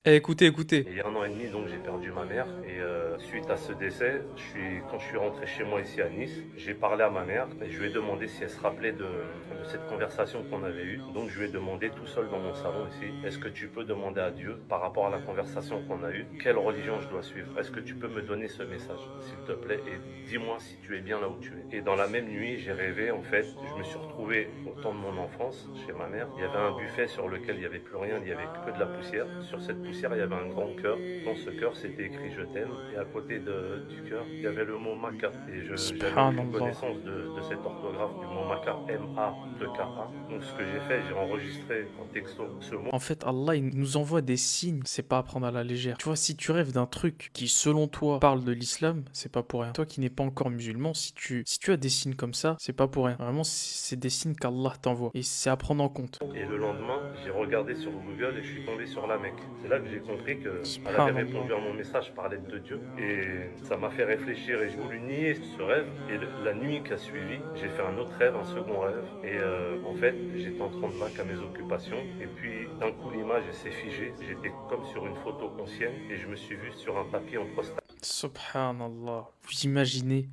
Écoutez, écoutez. Et il y a 1 an et demi, donc j'ai perdu ma mère. Et suite à ce décès, quand je suis rentré chez moi ici à Nice, j'ai parlé à ma mère et je lui ai demandé si elle se rappelait de cette conversation qu'on avait eue. Donc je lui ai demandé tout seul dans mon salon ici, est-ce que tu peux demander à Dieu par rapport à la conversation qu'on a eue, quelle religion je dois suivre? Est-ce que tu peux me donner ce message, s'il te plaît, et dis-moi si tu es bien là où tu es. Et dans la même nuit, j'ai rêvé, en fait, je me suis retrouvé au temps de mon enfance chez ma mère. Il y avait un buffet sur lequel il n'y avait plus rien, il n'y avait que de la poussière. Sur cette poussière, il y avait un grand cœur. Dans ce cœur, c'était écrit je t'aime. Et à côté du cœur, il y avait le mot Maca. Et je n'avais aucune Subhanallah. connaissance de cette orthographe du mot Maca, M-A-2-K-A. Donc ce que j'ai fait, j'ai enregistré en texto ce mot. En fait, Allah, il nous envoie des signes, c'est pas à prendre à la légère. Tu vois, si tu rêves d'un truc qui, selon toi, parle de l'islam, c'est pas pour rien. Toi qui n'es pas encore musulman, si tu as des signes comme ça, c'est pas pour rien. Vraiment, c'est des signes qu'Allah t'envoie. Et c'est à prendre en compte. Et le lendemain, j'ai regardé sur Google et je suis tombé sur la Mecque. C'est là que j'ai compris qu'elle avait Subhanallah. répondu à mon message par l'aide de Dieu. Et ça m'a fait réfléchir et j'ai voulu nier ce rêve. Et la nuit qui a suivi, j'ai fait un autre rêve, un second rêve. Et en fait, j'étais en train de vaquer à mes occupations. Et puis, d'un coup, l'image s'est figée. J'étais comme sur une photo ancienne et je me suis vu sur un tapis en prostate. Subhanallah. Vous imaginez?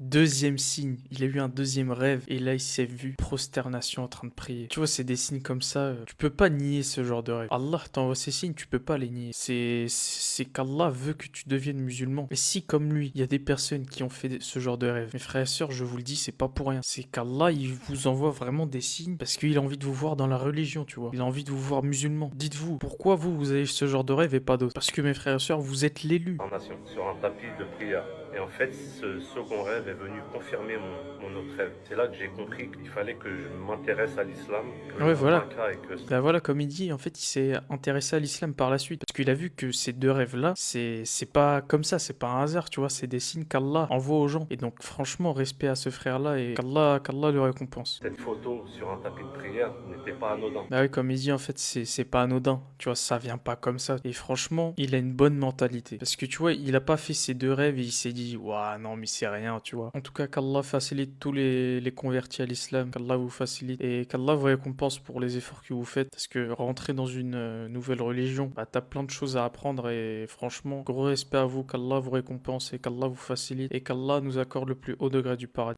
Deuxième signe, il a eu un deuxième rêve et là il s'est vu prosternation en train de prier. Tu vois, c'est des signes comme ça, tu peux pas nier ce genre de rêve. Allah t'envoie ces signes, tu peux pas les nier. C'est qu'Allah veut que tu deviennes musulman. Et si comme lui, il y a des personnes qui ont fait ce genre de rêve, mes frères et sœurs, je vous le dis, c'est pas pour rien. C'est qu'Allah, il vous envoie vraiment des signes parce qu'il a envie de vous voir dans la religion, tu vois. Il a envie de vous voir musulman. Dites-vous, pourquoi vous avez ce genre de rêve et pas d'autres? Parce que mes frères et sœurs, vous êtes l'élu. Sur un tapis de prière. Et en fait, ce second rêve est venu confirmer mon autre rêve. C'est là que j'ai compris qu'il fallait que je m'intéresse à l'islam, que le Ouais, mot voilà. maca et que Bah voilà, comme il dit, en fait, il s'est intéressé à l'islam par la suite. Parce qu'il a vu que ces deux rêves-là, c'est pas comme ça, c'est pas un hasard, tu vois, c'est des signes qu'Allah envoie aux gens. Et donc, franchement, respect à ce frère-là et qu'Allah le récompense. cette photo sur un tapis de prière n'était pas anodin. Bah oui, comme il dit, en fait, c'est pas anodin. Tu vois, ça vient pas comme ça. Et franchement, il a une bonne mentalité. Parce que tu vois, il a pas fait ces deux rêves et il s'est dit, ouah, non, mais c'est rien, tu vois. En tout cas, qu'Allah facilite tous les convertis à l'islam, qu'Allah vous facilite et qu'Allah vous récompense pour les efforts que vous faites. Parce que rentrer dans une nouvelle religion, bah, t'as plein de choses à apprendre et franchement, gros respect à vous, qu'Allah vous récompense et qu'Allah vous facilite et qu'Allah nous accorde le plus haut degré du paradis.